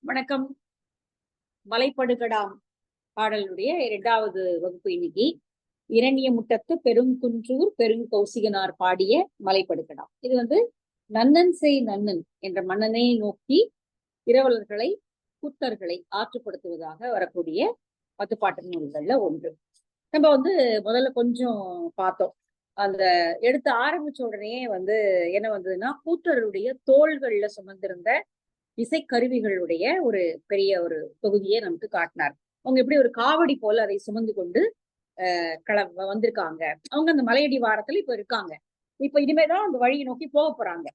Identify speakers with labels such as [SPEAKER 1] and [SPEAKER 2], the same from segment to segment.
[SPEAKER 1] வணக்கம். மலைப்படுகடாம் பாடலுடைய 2வது வகுப்பு இன்னைக்கு. இரணிய முட்டத்து பெருங்குன்றூர் பெருங்கௌசிகனார் பாடிய மலைப்படுகடாம். இது நன்னன் செய் நன்னன் என்ற மன்னனை நோக்கி இரவலர்களை கூத்தர்களை ஆற்றுப்படுத்துவதாக வரக்கூடிய 10 பாட்டு நூல்கள்ல ஒன்று. நம்ம முதல்ல கொஞ்சம் பார்த்தோம். அந்த எடுத்து ஆரம்பிச்ச உடனே என்ன வந்ததுன்னா, கூத்தருடைய தோள்கள்ல சுமந்திருந்த இசைக்கருவிகளுடைய ஒரு பெரிய ஒரு தொகுதியை நமக்கு காட்டினார். அவங்க எப்படி ஒரு காவடி போல அதை சுமந்து கொண்டு வந்திருக்காங்க. அவங்க அந்த மலையடி வாரத்துல இப்ப இருக்காங்க. இப்ப இனிமேதான் அந்த வழியை நோக்கி போக போறாங்க.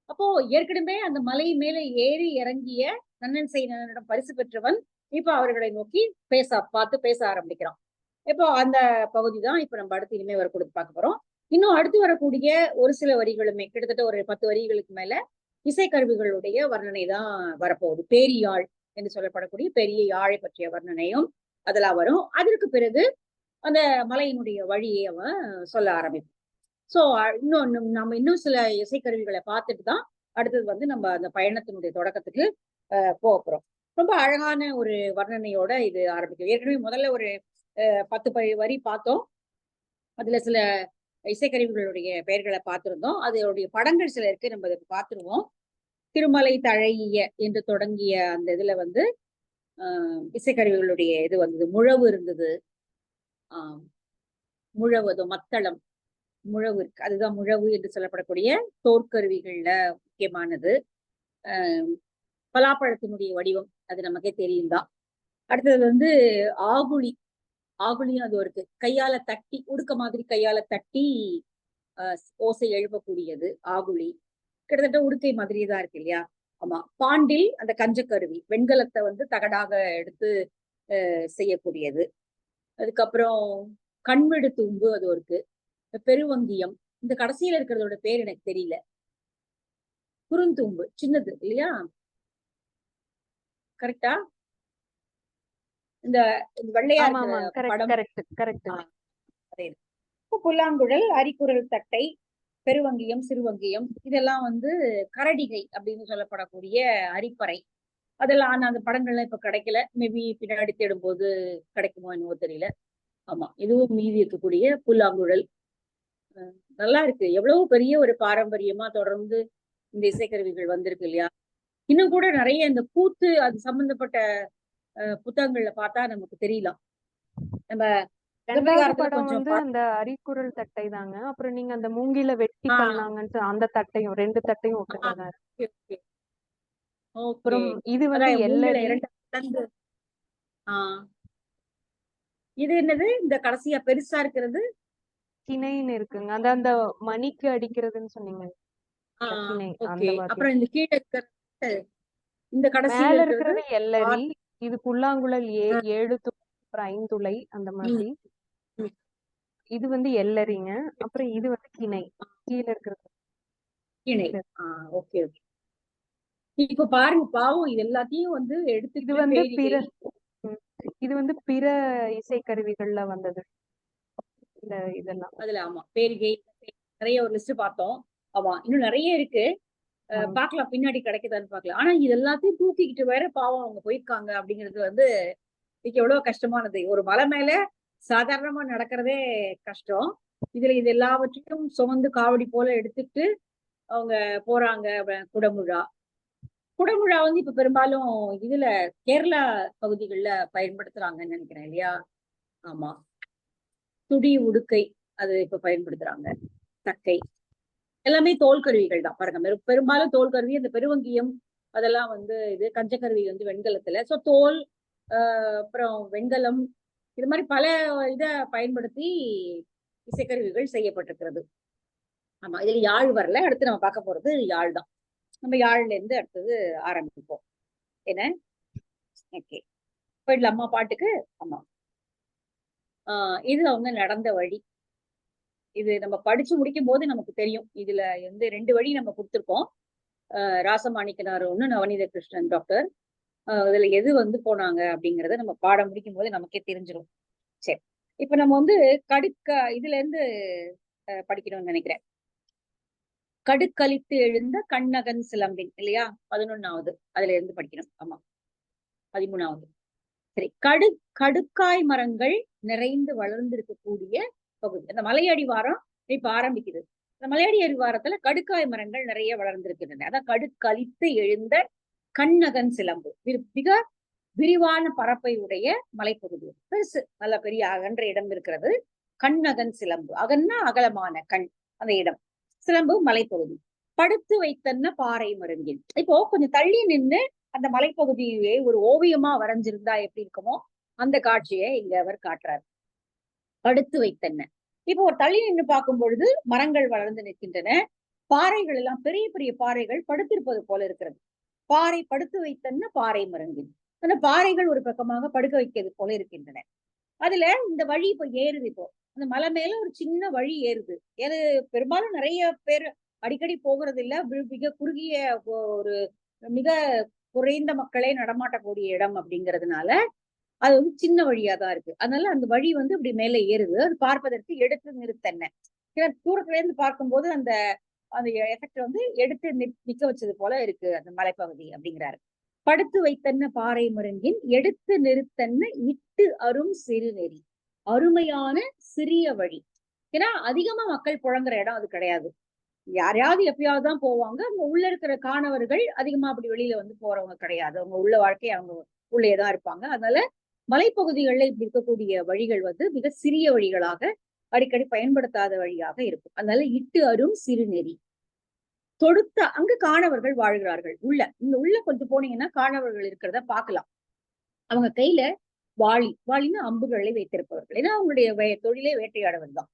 [SPEAKER 1] அப்போ ஏற்கனவே அந்த மலை மேல ஏறி இறங்கிய நன்னன் செய் நன்னனிடம் பரிசு பெற்றவன் இப்ப அவர்களை நோக்கி பார்த்து பேச ஆரம்பிக்கிறான். இப்போ அந்த பகுதி தான் இப்ப நம்ம அடுத்து இனிமே கொடுத்து பார்க்க போறோம். இன்னும் அடுத்து வரக்கூடிய ஒரு சில வரிகளுமே கிட்டத்தட்ட ஒரு 10 வரிகளுக்கு மேல இசைக்கருவிகளுடைய வர்ணனை தான் வரப்போகுது. பேரியாழ் என்று சொல்லப்படக்கூடிய பெரிய யாழை பற்றிய வர்ணனையும் அதெல்லாம் வரும். அதற்கு பிறகு அந்த மலையினுடைய வழியை அவன் சொல்ல ஆரம்பிப்பான். சோ நம்ம இன்னும் சில இசைக்கருவிகளை பார்த்துட்டு தான் அடுத்தது நம்ம அந்த பயணத்தினுடைய தொடக்கத்துக்கு போக போறோம். ரொம்ப அழகான ஒரு வர்ணனையோட இது ஆரம்பிக்கும். ஏற்கனவே முதல்ல ஒரு 10 வரி பார்த்தோம். அதுல சில இசைக்கருவிகளுடைய பெயர்களை பார்த்திருந்தோம். அதனுடைய படங்கள் சில இருக்கு, நம்ம அதை பார்த்துருவோம். திருமலை தழைய என்று தொடங்கிய அந்த இதுல இசைக்கருவிகளுடைய இது வந்தது. முழவு இருந்தது. முழவு மத்தளம் முழவு இருக்கு. அதுதான் முழவு என்று சொல்லப்படக்கூடிய தோற்கருவிகள்ல முக்கியமானது. பலாப்பழத்தினுடைய வடிவம் அது நமக்கே தெரியும் தான். அடுத்தது ஆகுழி. ஆகுழியும் அது இருக்கு. கையால தட்டி உடுக்க மாதிரி கையால தட்டி ஓசை எழுப்பக்கூடியது ஆகுழி. கிட்டத்தட்ட உடுக்கை மாதிரியே தான் இருக்கு இல்லையா? ஆமா. பாண்டில் அந்த கஞ்சக்கருவி வெண்கலத்தை தகடாக எடுத்து செய்யக்கூடியது. அதுக்கப்புறம் கண்விடு தூம்பு அது இருக்கு. பெருவங்கியம் இந்த கடைசியில இருக்கிறதோட பேர் எனக்கு தெரியல. குறுந்தூம்பு சின்னது இல்லையா? கரெக்டா? இந்த வெள்ளையா புல்லாங்குழல், அரிக்குரல் தட்டை, பெருவங்கியம், சிறுவங்கியம் இதெல்லாம் கரடிகை அப்படின்னு சொல்லப்படக்கூடிய அரிப்பறை. அதெல்லாம் அந்த படங்கள்லாம் இப்ப கிடைக்கல. மேபி பின்னாடி தேடும் போது கிடைக்குமோ என்னவோ தெரியல. ஆமா, இதுவும் மீதி இருக்கக்கூடிய புல்லாங்குழல். நல்லா இருக்கு. எவ்வளவு பெரிய ஒரு பாரம்பரியமா தொடர்ந்து இந்த இசைக்கருவிகள் வந்திருக்கு இல்லையா? இன்னும் கூட நிறைய இந்த கூத்து அது சம்பந்தப்பட்ட புத்தகங்கள்ல பார்த்தா நமக்கு தெரியலாம். நம்ம
[SPEAKER 2] படம் அந்த அரிக்குரல் தட்டை தாங்க. அப்புறம் நீங்க அந்த மூங்கில வெட்டி பண்ணாங்கன்னு அந்த தட்டையும் 2 தட்டையும் ஒட்டுதாங்க. அப்புறம் இது எல்லரி.
[SPEAKER 1] இது என்னது இந்த கடைசியா பெருசா இருக்கிறது?
[SPEAKER 2] கிணைன்னு இருக்குங்க. அந்த அந்த மணிக்கு அடிக்கிறதுன்னு சொன்னீங்க.
[SPEAKER 1] அப்புறம் இந்த கீழே இருக்கிறது இந்த
[SPEAKER 2] கடைசியில இருக்கிறது எல்லரி. இது புல்லாங்குழல் 7 துளை அப்புறம் 5 துளை அந்த மாதிரி. இது எல்லரிங்க. அப்புறம் இது கிணை. கீழ இருக்கிறது
[SPEAKER 1] கிணை. Okay okay. இப்ப பாருங்க, பாவம் இது எல்லாத்தையும் எடுத்து
[SPEAKER 2] இது பிற இசைக்கருவிகள்ல வந்தது. இந்த இதெல்லாம்
[SPEAKER 1] அதுல ஆமா பேரிகை நிறைய ஒரு லிஸ்ட் பார்த்தோம். ஆமா, இன்னும் நிறைய இருக்கு. பாக்கலாம் பின்னாடி கிடைக்குதான்னு பாக்கலாம். ஆனா இது எல்லாத்தையும் தூக்கிக்கிட்டு வேற பாவம் அவங்க போயிருக்காங்க அப்படிங்கிறது எவ்வளவு கஷ்டமானது. ஒரு மலை மேல சாதாரணமா நடக்கிறதே கஷ்டம். இதுல இது எல்லாவற்றையும் சுமந்து காவடி போல எடுத்துட்டு அவங்க போறாங்க. குடமுழா குடமுழா இப்ப பெரும்பாலும் இதுல கேரளா பகுதிகள்ல பயன்படுத்துறாங்கன்னு நினைக்கிறேன் இல்லையா? ஆமா, துடி உடுக்கை அது இப்ப பயன்படுத்துறாங்க. தக்கை எல்லாமே தோல் கருவிகள் தான் பாருங்க. பெரும்பாலும் தோல் கருவி. அந்த பெருவங்கியம் அதெல்லாம் இது கஞ்சக்கருவி வெண்கலத்துல. சோ தோல் அப்புறம் வெண்கலம் இது மாதிரி பல இதை பயன்படுத்தி இசைக்கருவிகள் செய்யப்பட்டிருக்கிறது. ஆமா, இதுல யாழ் வரல. அடுத்து நம்ம பார்க்க போறது யாழ் தான். நம்ம யாழ்ல இருந்து அடுத்தது ஆரம்பிப்போம். என்ன ஓகே, போயிடலாமா பாட்டுக்கு? ஆமா. இது அவங்க நடந்த வழி. இது நம்ம படிச்சு முடிக்கும் போது நமக்கு தெரியும். இதுல 2 வழி நம்ம கொடுத்திருக்கோம். ராசமாணிக்கனார் ஒண்ணு, நவநீத கிருஷ்ணன் டாக்டர். இதுல எது போனாங்க அப்படிங்கறத நம்ம பாடம் முடிக்கும் போது நமக்கே தெரிஞ்சிடும். சரி, இப்ப நம்ம இதுல இருந்து படிக்கணும்னு நினைக்கிறேன். கடுக்களித்து எழுந்த கண்ணகன் சிலம்பின் இல்லையா? 11வது அதுல இருந்து படிக்கணும். ஆமா, 13வது. சரி, கடுக்காய் மரங்கள் நிறைந்து வளர்ந்திருக்கக்கூடிய பகுதி. அந்த மலையடிவாரம் இப்ப ஆரம்பிக்குது. இந்த மலையடி அடிவாரத்துல கடுக்காய் மரங்கள் நிறைய வளர்ந்திருக்கின்றன. அதான் கடுக்களித்து எழுந்த கண்ணகன் சிலம்பு. மிக விரிவான பரப்பை உடைய மலைப்பகுதி, பெருசு, நல்ல பெரிய அகன்ற இடம் இருக்கிறது. கண்ணகன் சிலம்பு, அகன்னா அகலமான கண் அந்த இடம், சிலம்பு மலைப்பகுதி. படுத்து வைத்தன்ன பாறை மருங்கின். இப்போ கொஞ்சம் தள்ளி நின்று அந்த மலைப்பகுதியே ஒரு ஓவியமா வரைஞ்சிருந்தா எப்படி இருக்குமோ அந்த காட்சியை இங்க அவர் காட்டுறார். படுத்து வைத்தன்ன. இப்போ ஒரு தள்ளி நின்று பார்க்கும் பொழுது மரங்கள் வளர்ந்து நிற்கின்றன. பாறைகள் எல்லாம் பெரிய பெரிய பாறைகள் படுத்திருப்பது போல இருக்கிறது. பாறை படுத்து வைத்தன்ன பாறை மருங்கின். அந்த பாறைகள் ஒரு பக்கமாக படுக்க வைக்கிறது போல இருக்கின்றன. அதுல இந்த வழி இப்ப ஏறுது. இப்போ அந்த மலை மேல ஒரு சின்ன வழி ஏறுது. ஏது பெரும்பாலும் நிறைய பேர் அடிக்கடி போகிறது இல்ல. மிக குறுகிய ஒரு மிக குறைந்த மக்களே நடமாட்டக்கூடிய இடம் அப்படிங்கிறதுனால அது வந்து சின்ன வழியா தான் இருக்கு. அதனால அந்த வழி வந்து இப்படி மேல ஏறுது. அது பார்ப்பதற்கு எடுத்து நிறுத்தன்ன. தூரத்துல இருந்து பார்க்கும்போது அந்த அந்த எஃபெக்ட் வந்து எடுத்து நிக்க வச்சது போல இருக்கு அந்த மலைப்பகுதி அப்படிங்கிறாரு. படுத்து வைத்தன்ன பாறை மருங்கின் எடுத்து நிறுத்தன்ன இட்டு அரும் சிறுநெறி. அருமையான சிறிய வழி. ஏன்னா அதிகமா மக்கள் புழங்குற இடம் அது கிடையாது. யாரையாவது எப்பயாவது தான் போவாங்க. அவங்க உள்ள இருக்கிற காணவர்கள் அதிகமா அப்படி வெளியில வந்து போறவங்க கிடையாது. அவங்க உள்ள வாழ்க்கை அவங்க உள்ளேதான் இருப்பாங்க. அதனால மலைப்பகுதிகளில் இப்படி இருக்கக்கூடிய வழிகள் வந்து மிக சிறிய வழிகளாக, அடிக்கடி பயன்படுத்தாத வழியாக இருக்கும். அதனால இட்டு அரும் சிறுநெறி. தொடுத்த அங்கு காணவர்கள் வாழ்கிறார்கள். உள்ள கொஞ்சம் போனீங்கன்னா காணவர்கள் இருக்கிறத பார்க்கலாம். அவங்க கையில வாளின்னு அம்புகளை வைத்திருப்பவர்கள். ஏன்னா அவங்களுடைய தொழிலே வேட்டையாடுவது தான்.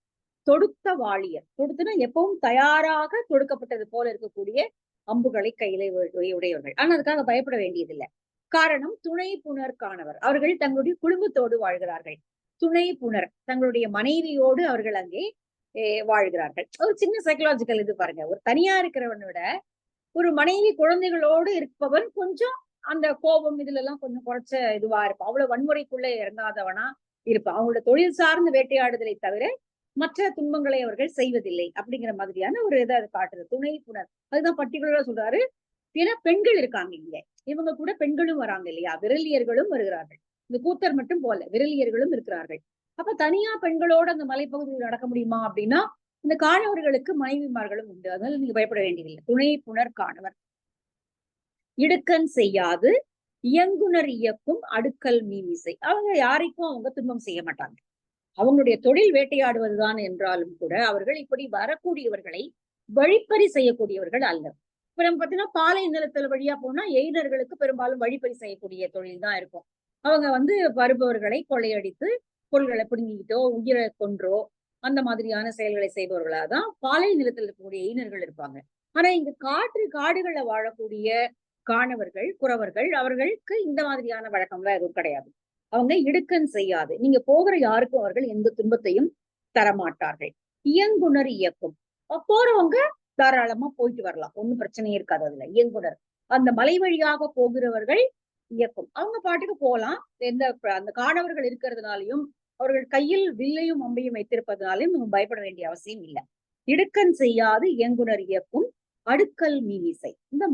[SPEAKER 1] தொடுத்த வாளியர். தொடுத்துனா எப்பவும் தயாராக தொடுக்கப்பட்டது போல இருக்கக்கூடிய அம்புகளை கையில உடையவர்கள். ஆனா அதுக்காக பயப்பட வேண்டியதில்லை. காரணம் துணை புனர் காணவர். அவர்கள் தங்களுடைய குடும்பத்தோடு வாழ்கிறார்கள். துணை புனர் தங்களுடைய மனைவியோடு அவர்கள் அங்கே வாழ்கிறார்கள். ஒரு சின்ன சைக்கலாஜிக்கல் இது பாருங்க. ஒரு தனியா இருக்கிறவனை விட ஒரு மனைவி குழந்தைகளோடு இருப்பவன் கொஞ்சம் அந்த கோபம் இதுல எல்லாம் கொஞ்சம் குறைச்ச இதுவா இருப்பான். அவ்வளவு வன்முறைக்குள்ள இறங்காதவனா இருப்பான். அவங்களோட தொழில் சார்ந்து வேட்டையாடுதலை தவிர மற்ற துன்பங்களை அவர்கள் செய்வதில்லை அப்படிங்கிற மாதிரியான ஒரு இதை காட்டுறது துணை புனர். அதுதான் பர்டிகுலரா சொல்றாரு. ஏன்னா பெண்கள் இருக்காங்க இங்க. இவங்க கூட பெண்களும் வராங்க இல்லையா? விரலியர்களும் வருகிறார்கள். இந்த கூத்தர் மட்டும் போல விரலியர்களும் இருக்கிறார்கள். அப்ப தனியா பெண்களோட அந்த மலைப்பகுதியில் நடக்க முடியுமா அப்படின்னா இந்த காணவர்களுக்கு மனைவிமார்களும் உண்டு. அதனால நீங்க பயப்பட வேண்டியதில்லை. துணை புனர் காணவர். இடுக்கன் செய்யாது இயங்குனர் இயக்கும் அடுக்கல் மீமிசை. அவங்க யாருக்கும் அவங்க துன்பம் செய்ய மாட்டாங்க. அவங்களுடைய தொழில் வேட்டையாடுவதுதான் என்றாலும் கூட அவர்கள் இப்படி வரக்கூடியவர்களை வழிப்பறி செய்யக்கூடியவர்கள் அல்ல. இப்ப நம்ம பாத்தீங்கன்னா பாலை நிலத்துல வழியா போனா எய்னர்களுக்கு பெரும்பாலும் வழிப்பறி செய்யக்கூடிய தொழில் தான் இருக்கும். அவங்க வந்து வருபவர்களை கொள்ளையடித்து பொருள்களை பிடுங்கிக்கிட்டோ உயிரை கொன்றோ அந்த மாதிரியான செயல்களை செய்பவர்களாதான் பாலை நிலத்தில் இருக்கக்கூடிய எய்னர்கள் இருப்பாங்க. ஆனா இங்க காடுகள்ல வாழக்கூடிய காணவர்கள் குறவர்கள் அவர்களுக்கு இந்த மாதிரியான வழக்கம்லாம் எதுவும் கிடையாது. அவங்க இடுக்கன் செய்யாது. நீங்க போகிற யாருக்கும் அவர்கள் எந்த துன்பத்தையும் தரமாட்டார்கள். இயங்குனர் இயக்கும். போறவங்க தாராளமா போயிட்டு வரலாம். ஒண்ணும் பிரச்சனையே இருக்காது அதுல. இயங்குனர் அந்த மலை வழியாக போகிறவர்கள் இயக்கும். அவங்க பாட்டுக்கு போகலாம். அந்த காணவர்கள் இருக்கிறதுனாலையும் அவர்கள் கையில் வில்லையும் அம்பையும் வைத்திருப்பதனாலையும் நம்ம பயப்பட வேண்டிய அவசியம் இல்லை. இடுக்கன் செய்யாது இயங்குனர் இயக்கும் அடுக்கல் மீமிசை. இந்த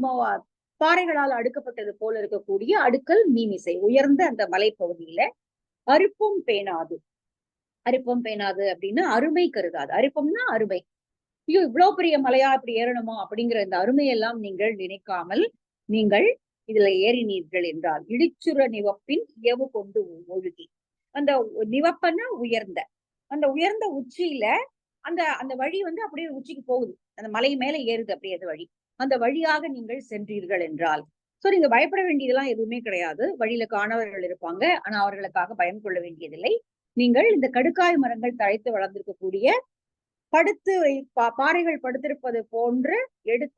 [SPEAKER 1] பாறைகளால் அடுக்கப்பட்டது போல இருக்கக்கூடிய அடுக்கல் மீமிசை உயர்ந்த அந்த மலைப்பகுதியில அருப்பம் பேணாது. அருப்பம் பேணாது அப்படின்னா அருமை கருதாது. அருப்பம்னா அருமை. ஐயோ இவ்வளவு பெரிய மலையா இப்படி ஏறணுமா அப்படிங்கிற இந்த அருமையெல்லாம் நீங்கள் நினைக்காமல் நீங்கள் இதுல ஏறினீர்கள் என்றால் இடிச்சுர நிவப்பின் இயவு கொண்டு மூழ்கி. அந்த நிவப்பன்னா உயர்ந்த அந்த உயர்ந்த உச்சியில அந்த அந்த வழி வந்து அப்படியே உச்சிக்கு போகுது. அந்த மலை மேல ஏறுது அப்படியே அந்த வழி. அந்த வழியாக நீங்கள் சென்றீர்கள் என்றால் சோ நீங்க பயப்பட வேண்டியதெல்லாம் எதுவுமே கிடையாது. வழியில காணவர்கள் இருப்பாங்க. ஆனா அவர்களுக்காக பயம் கொள்ள வேண்டியதில்லை. நீங்கள் இந்த கடுக்காய் மரங்கள் தழைத்து வளர்ந்திருக்கக்கூடிய பாறைகள் படுத்திருப்பது போன்று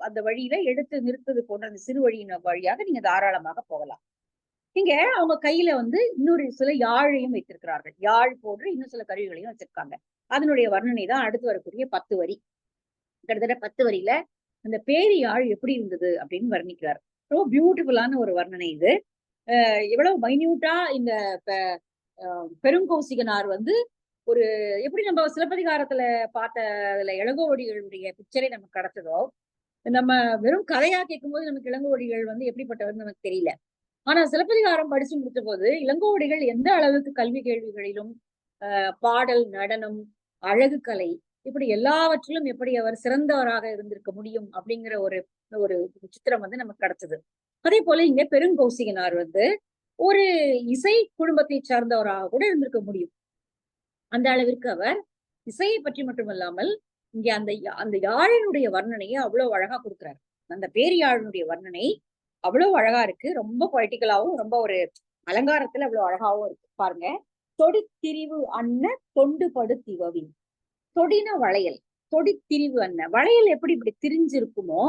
[SPEAKER 1] அந்த வழியில எடுத்து நிறுத்தது போன்ற அந்த சிறு வழியின் வழியாக நீங்க தாராளமாக போகலாம். இங்க அவங்க கையில வந்து இன்னொரு சில யாழையும் வைத்திருக்கிறார்கள். யாழ் போன்று இன்னும் சில கருவிகளையும் வச்சிருக்காங்க. அதனுடைய வர்ணனை தான் அடுத்து வரக்கூடிய 10 வரி. கிட்டத்தட்ட 10 வரியில அந்த பேரி யாழ் எப்படி இருந்தது அப்படின்னு வர்ணிக்கிறார். ரொம்ப பியூட்டிஃபுல்லான ஒரு வர்ணனை இது. எவ்வளவு மைன்யூட்டா இந்த பெருங்கௌசிகனார் வந்து ஒரு எப்படி நம்ம சிலப்பதிகாரத்துல பார்த்த இளங்கோவடிகளுடைய பிக்சரை நமக்கு கிடைச்சதோ, நம்ம வெறும் கதையா கேட்கும் போது நமக்கு இளங்கோவடிகள் வந்து எப்படிப்பட்டவர்னு நமக்கு தெரியல. ஆனா சிலப்பதிகாரம் படிச்சு முடிச்ச போது இளங்கோவடிகள் எந்த அளவுக்கு கல்வி கேள்விகளிலும் பாடல், நடனம், அழகு கலை இப்படி எல்லாவற்றிலும் எப்படி அவர் சிறந்தவராக இருந்திருக்க முடியும் அப்படிங்கிற ஒரு ஒரு சித்திரம் வந்து நமக்கு கிடைச்சது. அதே போல இங்க பெருங்கௌசிகனார் வந்து ஒரு இசை குடும்பத்தை சார்ந்தவராக கூட இருந்திருக்க முடியும். அந்த அளவிற்கு அவர் இசையை பற்றி மட்டுமல்லாமல் இங்க அந்த யாழினுடைய வர்ணனையை அவ்வளவு அழகா கொடுக்குறாரு. அந்த பேரியாழினுடைய வர்ணனை அவ்வளவு அழகா இருக்கு. ரொம்ப பொய்டிக்கலாவும் ரொம்ப ஒரு அலங்காரத்துல அவ்வளவு அழகாவும் இருக்கு. பாருங்க, தொடித்திரிவு அன்ன தொண்டு படுத்திவவி. தொடின வளையல், தொடித்திரிவு அன்ன வளையல் எப்படி இப்படி திரிஞ்சிருக்குமோ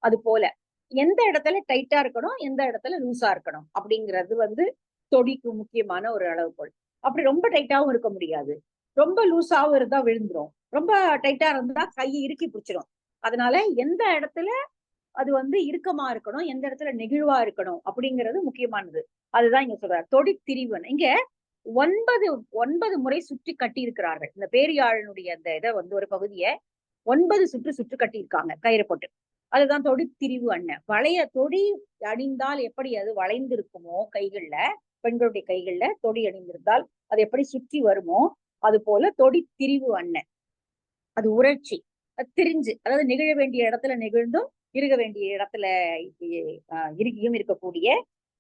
[SPEAKER 1] அது போல எந்த இடத்துல டைட்டா இருக்கணும், எந்த இடத்துல லூசா இருக்கணும் அப்படிங்கிறது வந்து தொடிக்கு முக்கியமான ஒரு அளவுகோல். அப்படி ரொம்ப டைட்டாவும் இருக்க முடியாது, ரொம்ப லூசாவும் இருந்தா விழுந்துரும், ரொம்ப டைட்டா இருந்தா கையை இறுக்கி பிடிச்சிடும். அதனால எந்த இடத்துல அது வந்து இறுக்கமா இருக்கணும், எந்த இடத்துல நெகிழ்வா இருக்கணும் அப்படிங்கிறது முக்கியமானது. அதுதான் இங்க சொல்றாரு தொடித்திரிவன். இங்க 9 முறை சுற்றி கட்டி இருக்கிறார்கள். இந்த பேரியாழனுடைய அந்த இதை வந்து ஒரு பகுதியை 9 சுற்று கட்டி இருக்காங்க கயிறு போட்டு. அதுதான் தொடித்திரிவு அண்ணன். வளைய தொடி அணிந்தால் எப்படி அது வளைந்து இருக்குமோ கைகள்ல, பெண்களுடைய கைகள்ல தொடி அணிந்திருந்தால் அது எப்படி சுற்றி வருமோ அது போல தொடித்திரிவு அண்ணன். அது உணர்ச்சி, அது திரிஞ்சு, அதாவது நெகிழ வேண்டிய இடத்துல நெகிழ்ந்தும் இருக வேண்டிய இடத்துல இறுகியும் இருக்கக்கூடிய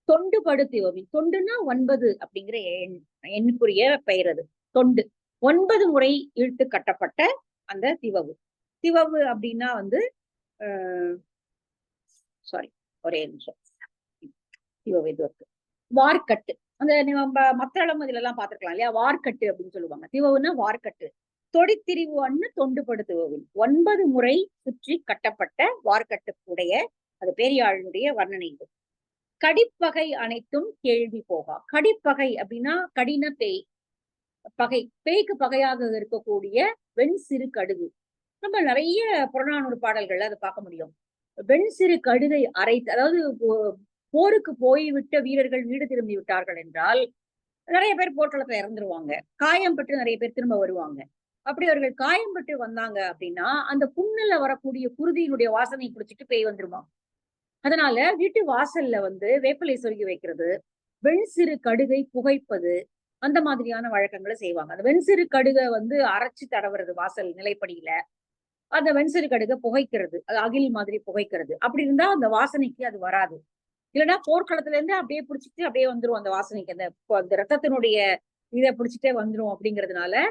[SPEAKER 1] தொண்டு படுத்திவவி. தொண்டுன்னா 9 அப்படிங்கிற எண்ணுக்குரிய பெயர் அது தொண்டு. 9 முறை இழுத்து கட்டப்பட்ட அந்த திவவு. திவவு அப்படின்னா வந்து சாரி ஒரே நிமிஷம், திவவு இது இருக்கு. வார்க்கட்டு, அந்த நம்ம மத்தளம் இதுல எல்லாம் பாத்துருக்கலாம் இல்லையா, வார்க்கட்டு அப்படின்னு சொல்லுவாங்க. திவவுன்னா வார்க்கட்டு. தொடித்திரிவு அண்ணு தொண்டுபடுத்துவவில் 9 முறை சுற்றி கட்டப்பட்ட வார்க்கட்டுடைய அது பெரியாளுடைய வர்ணனை இது. கடிப்பகை அனைத்தும் கேள்வி போகா. கடிப்பகை அப்படின்னா கடின பேய், பகை, பேய்க்கு பகையாக இருக்கக்கூடிய வெண் சிறு கடுகு. நம்ம நிறைய புறநானூறு பாடல்கள்ல அதை பார்க்க முடியும். வெண் சிறு கடுகை அரைத்து, அதாவது போருக்கு போய்விட்ட வீரர்கள் வீடு திரும்பி விட்டார்கள் என்றால் நிறைய பேர் போர்க்களத்துல இறந்துருவாங்க, காயம் பட்டு நிறைய பேர் திரும்ப வருவாங்க. அப்படி அவர்கள் காயம் பட்டு வந்தாங்க அப்படின்னா அந்த புண்ணுல வரக்கூடிய குருதியினுடைய வாசனை பிடிச்சிட்டு பேய் வந்துருமா. அதனால வீட்டு வாசல்ல வந்து வேப்பிலை சொருகி வைக்கிறது, வெண் சிறு கடுகை புகைப்பது, அந்த மாதிரியான வழக்கங்களை செய்வாங்க. அந்த வெண்சிறு கடுகை வந்து அரைச்சு தடவுறது வாசல் நிலைப்படியில, அந்த வெண்சிறு கடுகை புகைக்கிறது, அது அகில் மாதிரி புகைக்கிறது. அப்படி இருந்தா அந்த வாசனைக்கு அது வராது. இல்லைன்னா போர்க்களத்துல இருந்து அப்படியே பிடிச்சிட்டு அப்படியே வந்துரும் அந்த வாசனைக்கு, அந்த ரத்தத்தினுடைய இதை பிடிச்சிட்டே வந்துரும். அப்படிங்கிறதுனால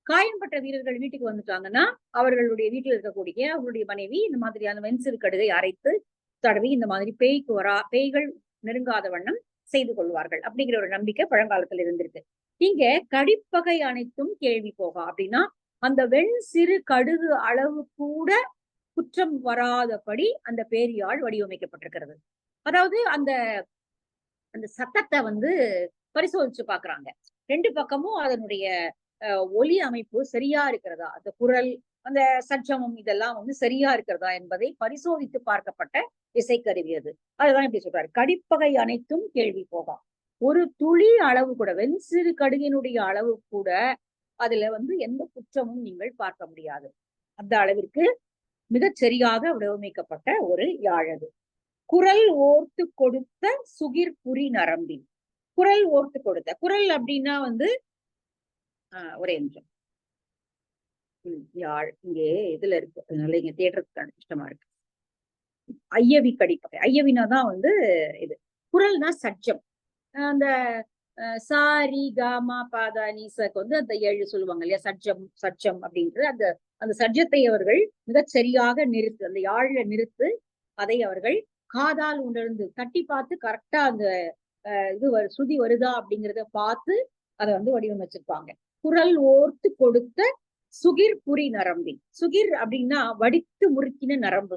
[SPEAKER 1] காயம்பட்ட வீரர்கள் வீட்டுக்கு வந்துட்டாங்கன்னா அவர்களுடைய வீட்டில் இருக்கக்கூடிய அவருடைய மனைவி இந்த மாதிரியான வெண்சிறு கடுகை அரைத்து தடவி இந்த மாதிரி பேய்கள் நெருங்காத வண்ணம் செய்து கொள்வார்கள் அப்படிங்கிற ஒரு நம்பிக்கை பழங்காலத்துல இருந்திருக்கு. இங்க கடிப்பகை அனைத்தும் கேள்வி போகா அப்படின்னா அந்த வெண் சிறு கடுகு அளவு கூட குற்றம் வராதபடி அந்த பேரியாழ் வடிவமைக்கப்பட்டிருக்கிறது. அதாவது அந்த அந்த சத்தத்தை வந்து பரிசோதிச்சு பாக்குறாங்க. 2 பக்கமும் அதனுடைய ஒலி அமைப்பு சரியா இருக்கிறதா, அந்த குரல், அந்த சட்சமம் இதெல்லாம் வந்து சரியா இருக்கிறதா என்பதை பரிசோதித்து பார்க்கப்பட்ட இசைக்கருவி அது. அதுதான் இப்படி சொல்றாரு, கடிப்பகை அனைத்தும் கேள்வி போகா. ஒரு துளி அளவு கூட, வெண் சிறு கடுகினுடைய அளவு கூட அதுல வந்து எந்த குற்றமும் நீங்கள் பார்க்க முடியாது. அந்த அளவிற்கு மிகச் சரியாக வடிவமைக்கப்பட்ட ஒரு யாழது. குரல் ஓர்த்து கொடுத்த சுகிர்புரி நரம்பின். குரல் ஓர்த்து கொடுத்த, குரல் அப்படின்னா வந்து ஒரே நிமிஷம், யாழ் இங்கே இதுல இருக்கு, அதனால இங்க தேடுறதுக்கு கஷ்டமா இருக்கு. ஐயவி கடிப்பகை, ஐயவினாதான் வந்து இது. குரல்னா சட்சம். அந்த சாரி காமா பாதா நீசக்கு வந்து அந்த 7 சொல்லுவாங்க இல்லையா, சட்சம் அப்படின்றது. அந்த அந்த சட்ஜத்தை அவர்கள் மிகச் சரியாக நிறுத்து, அந்த யாழ்ல நிறுத்து அதை அவர்கள் காதால் உணர்ந்து தட்டி பார்த்து கரெக்டா அந்த இது சுதி வருதா அப்படிங்கிறத பார்த்து அதை வந்து வடிவமைச்சிருப்பாங்க. குரல் ஓர்த்து கொடுத்த சுகிர்புரி நரம்பின். சுகிர் அப்படின்னா வடித்து முறுக்கின நரம்பு,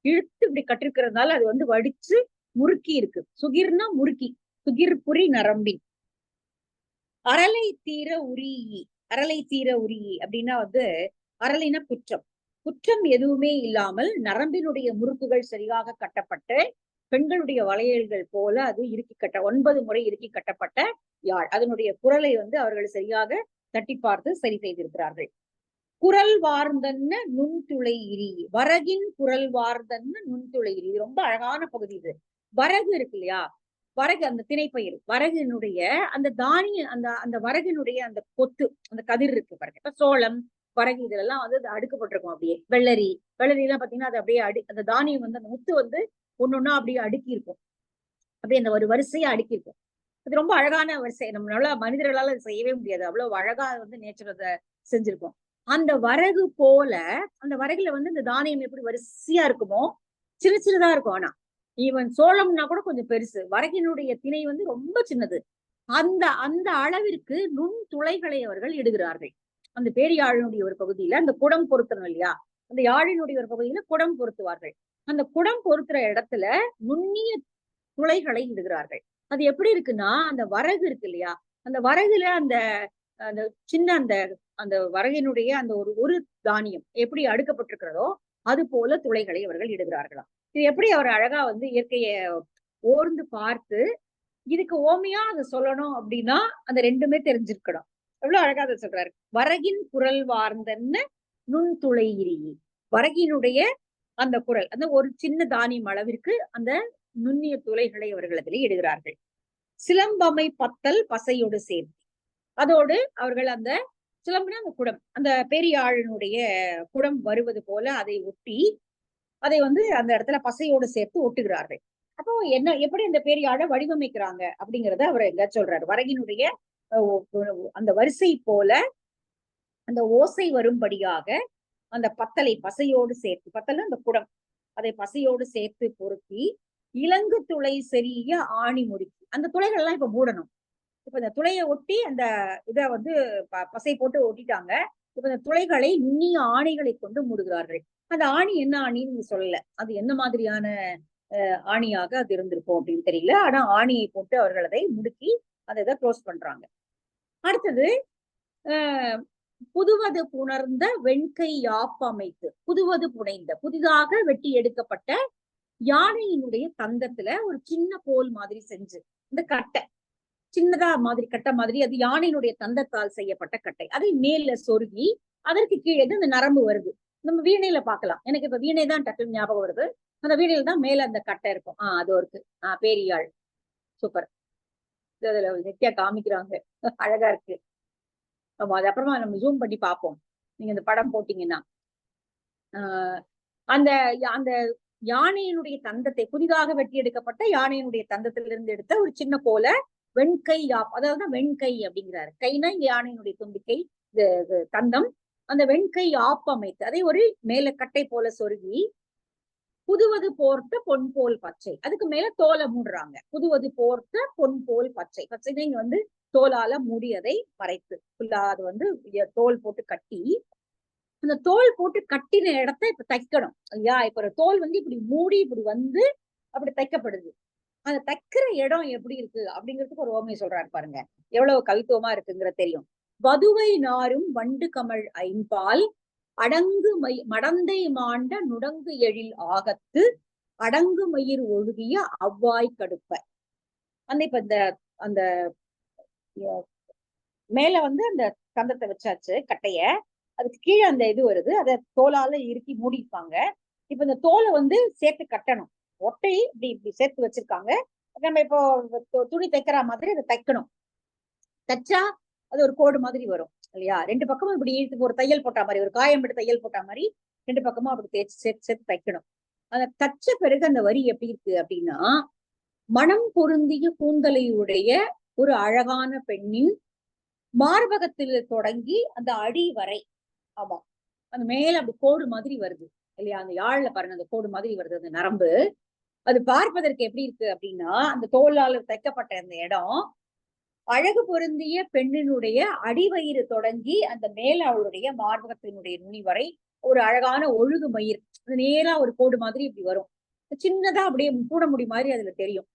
[SPEAKER 1] இழுத்து இப்படி கட்டிருக்கிறதுனால அது வந்து வடிச்சு முறுக்கி இருக்கு. சுகிர்னா முறுக்கி, சுகிர்புரி நரம்பின். அரலை தீர உரியி. அரலை தீர உரியி அப்படின்னா வந்து அரளின குற்றம், குற்றம் எதுவுமே இல்லாமல் நரம்பினுடைய முறுக்குகள் சரியாக கட்டப்பட்டு பெண்களுடைய வளையல்கள் போல அது இறுக்கி 9 முறை இறுக்கி கட்டப்பட்ட யாழ். அதனுடைய குரலை வந்து அவர்கள் சரியாக தட்டி பார்த்து சரி செய்திருக்கிறார்கள். குரல் வார்ந்தன்ன நுண்துளை இரி. வரகின் குரல் வார்ந்தன்ன நுண்துளை இரி. ரொம்ப அழகான பகுதி இது. வரகு இருக்கு இல்லையா, வரகு, அந்த திணைப்பயிர் வரகினுடைய அந்த தானிய அந்த அந்த வரகினுடைய அந்த கொத்து, அந்த கதிர் இருக்கு பாருங்க. இப்ப சோளம், வரகு இதெல்லாம் வந்து அடுக்கப்பட்டிருக்கும். அப்படியே வெள்ளரி எல்லாம் பாத்தீங்கன்னா அது அப்படியே அந்த தானியம் வந்து அந்த முத்து வந்து ஒன்னொன்னா அப்படியே அடுக்கி இருக்கும். அப்படியே அந்த ஒரு வரிசையா அடுக்கி இருக்கும். அது ரொம்ப அழகான வரிசை. நம்மளால மனிதர்களால செய்யவே முடியாது. அவ்வளவு அழகா வந்து நேச்சர் அதை செஞ்சிருக்கோம். அந்த வரகு போல அந்த வரகுல வந்து இந்த தானியம் எப்படி வரிசையா இருக்குமோ சின்ன சின்னதா இருக்கும். ஆனா ஈவன் சோளம்னா கூட கொஞ்சம் பெருசு. வரகினுடைய திணை வந்து ரொம்ப சின்னது. அந்த அந்த அளவிற்கு நுண் துளைகளை அவர்கள் இடுகிறார்கள். அந்த பேரியாழினுடைய ஒரு பகுதியில அந்த குடம் பொருத்தணும் இல்லையா, அந்த யாழினுடைய ஒரு பகுதியில குடம் பொருத்துவார்கள். அந்த குடம் பொருத்துற இடத்துல நுண்ணிய துளைகளை இடுகிறார்கள். அது எப்படி இருக்குன்னா, அந்த வரகு இருக்கு இல்லையா, அந்த வரகுல அந்த அந்த சின்ன அந்த அந்த வரகினுடைய அந்த ஒரு ஒரு தானியம் எப்படி அடுக்கப்பட்டிருக்கிறதோ அது போல துளைகளை அவர்கள் இடுகிறார்களாம். இது எப்படி அவர் அழகா வந்து இயற்கையை ஓர்ந்து பார்த்து இதுக்கு ஓமையா அதை சொல்லணும் அப்படின்னா அந்த ரெண்டுமே தெரிஞ்சிருக்கணும். எவ்வளவு அழகா அதை சொல்றாரு. வரகின் குரல் வார்ந்தன்னு நுண்துளையிரி. வரகினுடைய அந்த குரல், அந்த ஒரு சின்ன தானியம் அளவிற்கு அந்த நுண்ணிய துளைகளை அவர்கள் அதில் இடுகிறார்கள். சிலம்பமை பத்தல் பசையோடு சேர்த்து, அதோடு அவர்கள் அந்த சிலம்புனா அந்த குடம், அந்த பெரியாழினுடைய குடம் வருவது போல அதை ஒட்டி அதை வந்து அந்த இடத்துல பசையோடு சேர்த்து ஒட்டுகிறார்கள். அப்போ என்ன எப்படி அந்த பெரியாழை வடிவமைக்கிறாங்க அப்படிங்கறத அவர் எங்க சொல்றாரு. வரகினுடைய அந்த வரிசை போல அந்த ஓசை வரும்படியாக அந்த பத்தலை பசையோடு சேர்த்து, பத்தல் அந்த குடம், அதை பசையோடு சேர்த்து பொருத்தி இலங்கு துளை செறிய ஆணி முறுக்கி, அந்த துளைகள் எல்லாம் இப்ப மூடணும். இப்ப இந்த துளையை ஒட்டி அந்த இத வந்து பசை போட்டு ஒட்டிட்டாங்க. இப்ப இந்த துளைகளை நுண்ணிய ஆணிகளை கொண்டு மூடுகிறார்கள். அந்த ஆணி என்ன ஆணின்னு நீங்க சொல்லல. அது என்ன மாதிரியான ஆணியாக அது இருந்திருக்கும் அப்படின்னு தெரியல. ஆனா ஆணியை போட்டு அவர்கள் அதை முடுக்கி அதை இதை க்ளோஸ் பண்றாங்க. அடுத்தது புதுவது புணர்ந்த வெண்கை யாப்பு அமைத்து, புதுவது புனைந்த புதிதாக வெட்டி எடுக்கப்பட்ட யானையினுடைய தந்தத்துல ஒரு சின்ன கோல் மாதிரி செஞ்சு, இந்த கட்டை சின்னதா மாதிரி கட்டை மாதிரி, அது யானையினுடைய தந்தத்தால் செய்யப்பட்ட கட்டை, அதை மேல சொருகி அதற்கு கீழே இந்த நரம்பு வருது. நம்ம வீணையில பார்க்கலாம். எனக்கு இப்ப வீணை தான் டக்குன்னு ஞாபகம் வருது. அந்த வீணையில தான் மேல அந்த கட்டை இருக்கும். அது இருக்கு. பேரியாழ். சூப்பர். அதுல நெத்தியா காமிக்கிறாங்க. அழகா இருக்கு. ஆமா, அது அப்புறமா நம்ம ஜூம் பண்ணி பார்ப்போம். நீங்க இந்த படம் போட்டீங்கன்னா அந்த அந்த யானையினுடைய தந்தத்தை, புதிதாக வெட்டி எடுக்கப்பட்ட யானையினுடைய தந்தத்திலிருந்து எடுத்த ஒரு சின்ன கோல வெண்கை யாப், அதாவது வெண்கை அப்படிங்கிறாரு. கைனா யானையினுடைய தும்பிக்கை, தந்தம். அந்த வெண்கை யாப்பு அமைத்து அதை ஒரு மேல கட்டை போல சொருகி புதுவது போர்த்த பொன் போல் பச்சை, அதுக்கு மேல தோலை மூடுறாங்க. புதுவது போர்த்த பொன் போல் பச்சை, பச்சைனா இங்க வந்து தோலால மூடி அதை மறைத்து ஃபுல்லா அது வந்து தோல் போட்டு கட்டி, அந்த தோல் போட்டு கட்டின இடத்த இப்ப தைக்கணும் இல்லையா. இப்ப ஒரு தோல் வந்து இப்படி மூடி இப்படி வந்து அப்படி தைக்கப்படுது. அந்த தைக்கிற இடம் எப்படி இருக்கு அப்படிங்கிறதுக்கு ஒரு ஓமையை சொல்றாரு பாருங்க. எவ்வளவு கவித்துவமா இருக்குங்கிற தெரியும். வதுவை நாரும் வண்டு கமழ் ஐம்பால் அடங்கு மடந்தை மாண்ட நுடங்கு எழில் ஆகத்து அடங்கு மயிர் ஒழுகிய அவ்வாய் கடுப்ப. அந்த இப்ப இந்த அந்த மேல வந்து அந்த கந்தத்தை வச்சாச்சு கட்டைய, அதுக்கு கீழே அந்த இது வருது, அதை தோலால இறுக்கி மூடிப்பாங்க. இப்ப இந்த தோலை வந்து சேர்த்து கட்டணும். ஒட்டை இப்படி இப்படி சேர்த்து வச்சிருக்காங்க. நம்ம இப்போ துணி தைக்கிற மாதிரி அதை தைக்கணும். தைச்சா அது ஒரு கோடு மாதிரி வரும் இல்லையா. ரெண்டு பக்கமும் இப்படி இழுத்து ஒரு தையல் போட்ட மாதிரி, ஒரு காயம் விட்டு தையல் போட்ட மாதிரி ரெண்டு பக்கமும் அப்படி தேய்ச்சி சேர்த்து சேர்த்து தைக்கணும். அந்த தச்ச பிறகு அந்த வரி எப்படி இருக்கு அப்படின்னா, மனம் பொருந்திய கூந்தலையுடைய ஒரு அழகான பெண்ணின் மார்பகத்தில் தொடங்கி அந்த அடி வரை, ஆமா அந்த மேல அப்படி கோடு மாதிரி வருது இல்லையா. அந்த யாழ்ல பாருங்க அந்த கோடு மாதிரி வருது அந்த நரம்பு. அது பார்ப்பதற்கு எப்படி இருக்கு அப்படின்னா, அந்த தோலால தைக்கப்பட்ட அந்த இடம் அழகு பொருந்திய பெண்ணினுடைய அடிவயிறு தொடங்கி அந்த மேல அவளுடைய மார்பகத்தினுடைய நுனி வரை ஒரு அழகான ஒழுகு மயிர், நேரா ஒரு கோடு மாதிரி இப்படி வரும். சின்னதா அப்படியே பூட முடி மாதிரி அதுல தெரியும்.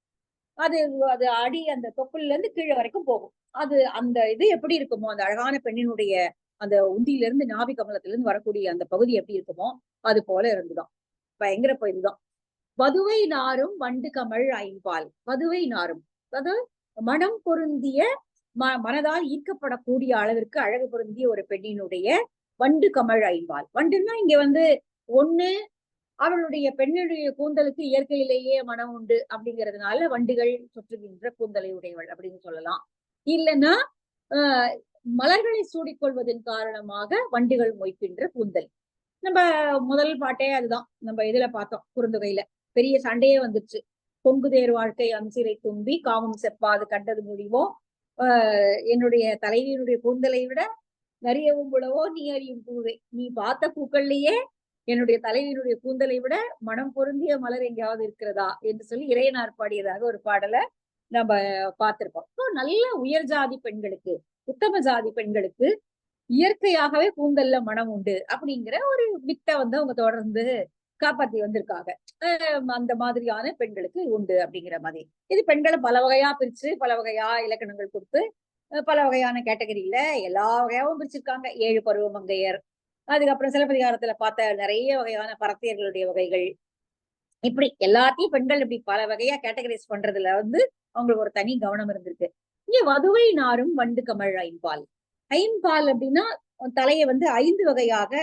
[SPEAKER 1] அது அது அடி அந்த தொப்புல இருந்து கீழே வரைக்கும் போகும். அது அந்த இது எப்படி இருக்குமோ, அந்த அழகான பெண்ணினுடைய அந்த உந்தியில இருந்து நாபி கமலத்துல இருந்து வரக்கூடிய அந்த பகுதி எப்படி இருக்குமோ அது போல இருந்துதான். பயங்கர இதுதான். வதுவை நாரும் வண்டு கமழ் ஐம்பால். வதுவை நாரும், அதாவது மனம் பொருந்திய மனதால் ஈர்க்கப்படக்கூடிய அளவிற்கு அழகு பொருந்திய ஒரு பெண்ணினுடைய வண்டு கமழ் ஐம்பால். வண்டுன்னா இங்க வந்து ஒண்ணு அவளுடைய பெண்ணுடைய கூந்தலுக்கு இயற்கையிலேயே மனம் உண்டு அப்படிங்கிறதுனால வண்டுகள் சுற்றுகின்ற கூந்தலை உடையவள் அப்படின்னு சொல்லலாம். இல்லைன்னா மலர்களை சூடிக்கொள்வதன் காரணமாக வண்டுகள் மொய்க்கின்ற கூந்தல். நம்ம முதல் பாட்டே அதுதான், நம்ம இதுல பார்த்தோம் குறுந்தொகையில பெரிய சண்டையே வந்துருச்சு. பொங்குதேர் வாழ்க்கை அம்சிலை தும்பி காமம் செப்பாது கண்டது முடிவோ, என்னுடைய தலைவியினுடைய கூந்தலை விட நிறையவும் புலவோ நீ அறியும் பூவே, நீ பார்த்த பூக்கள்லயே என்னுடைய தலைவியினுடைய கூந்தலை விட மனம் பொருந்திய மலர் எங்கேயாவது இருக்கிறதா என்று சொல்லி இறையனார் பாடியதாக ஒரு பாடலை நம்ம பார்த்திருக்கோம். நல்ல உயர் ஜாதி பெண்களுக்கு, உத்தம ஜாதி பெண்களுக்கு இயற்கையாகவே கூந்தல்ல மனம் உண்டு அப்படிங்கிற ஒரு வித்தை அவங்க தொடர்ந்து காப்பாத்தி வந்திருக்காங்க. அந்த மாதிரியான பெண்களுக்கு உண்டு அப்படிங்கிற மாதிரி. இது பெண்களை பல வகையா பிரிச்சு பல வகையா இலக்கணங்கள் கொடுத்து பல வகையான கேட்டகரியில எல்லா வகையாவும் பிரிச்சிருக்காங்க. 7 பருவ மங்கையர், அதுக்கப்புறம் சிலப்பதிகாரத்துல பார்த்த நிறைய வகையான பரத்தியர்களுடைய வகைகள், இப்படி எல்லாத்தையும் பெண்கள் இப்படி பல வகையா கேட்டகரைஸ் பண்றதுல அவங்களுக்கு ஒரு தனி கவனம் இருந்திருக்கு. இங்க வதுவை நாரும் வண்டு கமழ் ஐம்பால். ஐம்பால் அப்படின்னா தலையை 5 வகையாக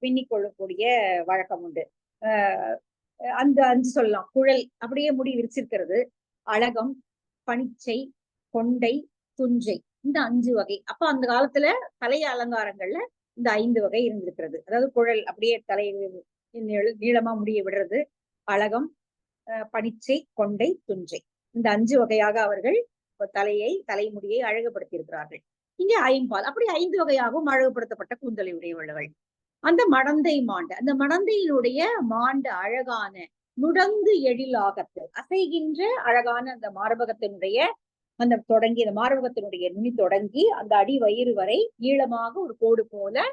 [SPEAKER 1] பின்னிக் கொள்ளக்கூடிய வழக்கம் உண்டு. அந்த 5 சொல்லலாம். குழல் அப்படியே முடி விரிச்சிருக்கிறது, அழகம், பனிச்சை, கொண்டை, துஞ்சை, இந்த 5 வகை. அப்ப அந்த காலத்துல தலைய அலங்காரங்கள்ல இந்த 5 வகை இருந்திருக்கிறது. அதாவது குழல் அப்படியே தலையை நீளமா முடிய விடுறது, அழகம், பனிச்சை, கொண்டை, துஞ்சை, இந்த 5 வகையாக அவர்கள் தலைமுடியை அழகுபடுத்தி இருக்கிறார்கள். இங்கே ஐம்பால் அப்படி 5 வகையாகவும் அழகுபடுத்தப்பட்ட கூந்தலை உடையவர்கள். அந்த மடந்தை மாண்ட, அந்த மடந்தையினுடைய மாண்ட அழகான நுடங்கு எழிலாகத்து அசைகின்ற அழகான அந்த மார்பகத்தினுடைய அந்த தொடங்கி, அந்த மார்பகத்தினுடைய நுனி தொடங்கி அந்த அடி வயிறு வரை நீளமாக ஒரு கோடு போல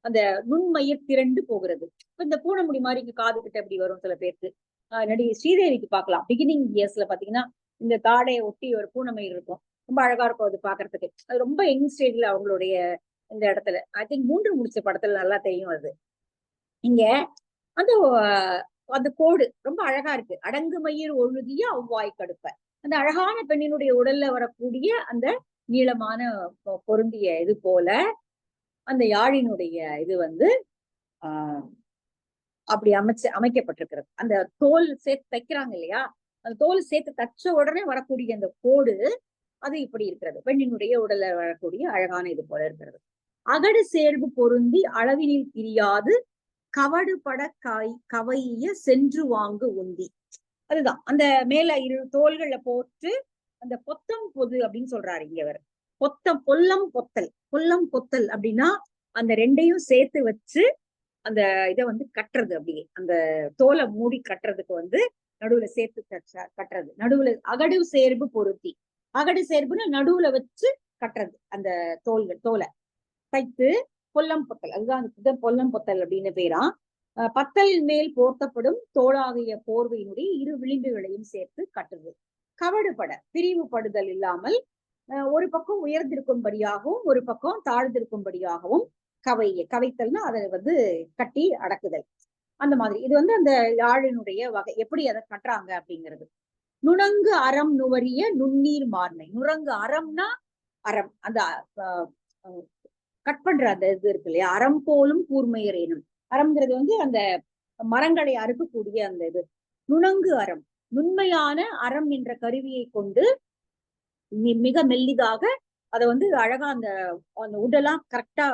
[SPEAKER 1] அந்த நுண்மயிர் திரண்டு போகிறது. இந்த பூனைமுடி மாதிரி இங்க காது கிட்ட அப்படி வரும் சில பேருக்கு. நடிகை ஸ்ரீதேவிக்கு பார்க்கலாம். பிகினிங் இயர்ஸ்ல பாத்தீங்கன்னா இந்த தாடையை ஒட்டி ஒரு பூனைமயிர் இருக்கும், ரொம்ப அழகா இருக்கும் அது பாக்குறதுக்கு. அது ரொம்ப யங் ஸ்டேஜ்ல அவங்களுடைய இந்த இடத்துல ஐ திங்க் 3 முடிச்ச படத்துல நல்லா தெரியும் அது. இங்க அந்த அந்த கோடு ரொம்ப அழகா இருக்கு. அடங்கு மயிர் ஒழுகிய அவ்வாய் கடுப்ப, அந்த அழகான பெண்ணினுடைய உடல்ல வரக்கூடிய அந்த நீளமான பொருந்திய இது போல அந்த யாழினுடைய இது அப்படி அமைக்கப்பட்டிருக்கிறது. அந்த தோல் சேர்த்து தைக்கிறாங்க இல்லையா, அந்த தோல் சேர்த்து தச்ச உடனே வரக்கூடிய அந்த கோடு அது இப்படி இருக்கிறது. பெண்ணினுடைய உடல்ல வரக்கூடிய அழகான இது போல இருக்கிறது. அகடு சேர்வு பொருந்தி அளவினில் பிரியாது கவடுபட கவைய சென்று வாங்கு உந்தி. அதுதான் அந்த மேல 2 தோள்களை போட்டு அந்த பொத்தம் பொது அப்படின்னு சொல்றாரு இங்க. பொல்லம் பொத்தல், பொல்லம் பொத்தல் அப்படின்னா அந்த 2ஐயும் சேர்த்து வச்சு அந்த இதை கட்டுறது, அப்படியே அந்த தோலை மூடி கட்டுறதுக்கு நடுவுல சேர்த்து கட்டுறது. நடுவுல அகடு சேர்வு பொருத்தி, அகடு சேர்வுன்னு நடுவுல வச்சு கட்டுறது. அந்த தோலை தைத்து பொல்லம் பொத்தல், அதுதான் பொல்லம் பொத்தல் அப்படின்னு பேரா. பத்தல் மேல் போர்த்தப்படும் தோளாகிய போர்வையினுடைய 2 விளிம்புகளையும் சேர்த்து கட்டுறது. கவடுபட பிரிவுபடுதல் இல்லாமல் ஒரு பக்கம் உயர்ந்திருக்கும்படியாகவும் ஒரு பக்கம் தாழ்ந்திருக்கும்படியாகவும் கவைத்தல்னா அதை கட்டி அடக்குதல். அந்த மாதிரி இது அந்த யாழினுடைய வகை, எப்படி அதை கட்டுறாங்க அப்படிங்கிறது. நுணங்கு அறம் நுவரிய நுண்ணீர் மார்மை. நுரங்கு அறம்னா அறம், அந்த கட் பண்ற அந்த இது இருக்கு இல்லையா, அறம் போலும் கூர்மையரேனும். அறம்ங்கிறது அந்த மரங்களை அறுக்கக்கூடிய அந்த இது. நுணங்கு அறம், நுண்மையான அறம் என்ற கருவியை கொண்டு மிக மெல்லிதாக அதை அழகா அந்த உடலாம் கரெக்டா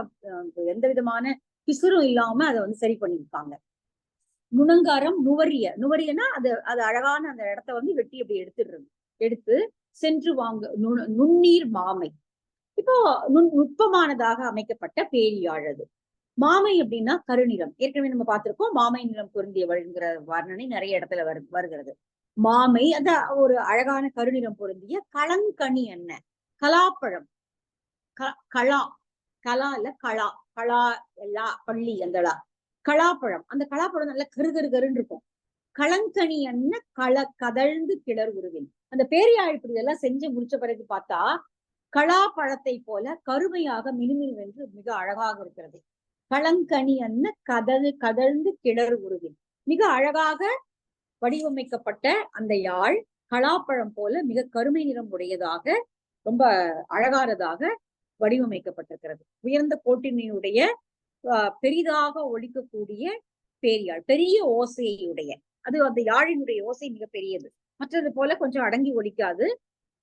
[SPEAKER 1] எந்த விதமான பிசுறும் இல்லாம அதை சரி பண்ணிருக்காங்க. நுணங்காரம் நுவரியனா அது அழகான அந்த இடத்த வெட்டி அப்படி எடுத்து சென்று வாங்க நுண்ணீர் மாமை. இப்போ நுட்பமானதாக அமைக்கப்பட்ட பேரியாழது. மாமை அப்படின்னா கருநிறம். ஏற்கனவே நம்ம பார்த்திருக்கோம், மாமை நிறம் பொருந்தியவள்ங்கிற வர்ணனை நிறைய இடத்துல வருகிறது. மாமை அந்த ஒரு அழகான கருநிறம் பொருந்திய களங்கனி என்ன கலாப்பழம், கலா இல்ல களா எல்லா பள்ளி அந்த கலாப்பழம், அந்த கலாப்பழம் நல்லா கருன்னு இருக்கும். களங்கனி என்ன கதழ்ந்து கிளர் உருவின். அந்த பேரியாழ் இப்படி எல்லாம் செஞ்சு முடிச்ச பிறகு பார்த்தா கலாப்பழத்தை போல கருமையாக மினுமினுவென்று மிக அழகாக இருக்கிறது. களங்கனி என்ன கதழ்ந்து கிளர் உருவின். மிக அழகாக வடிவமைக்கப்பட்ட அந்த யாழ் கலாப்பழம் போல மிக கருமை நிறம் உடையதாக ரொம்ப அழகானதாக வடிவமைக்கப்பட்டிருக்கிறது. உயர்ந்த கோட்டினுடைய பெரிதாக ஒழிக்கக்கூடிய பேரியாழ், பெரிய ஓசையுடைய. அது அந்த யாழினுடைய ஓசை மிக பெரியது. மற்றது போல கொஞ்சம் அடங்கி ஒலிக்காது.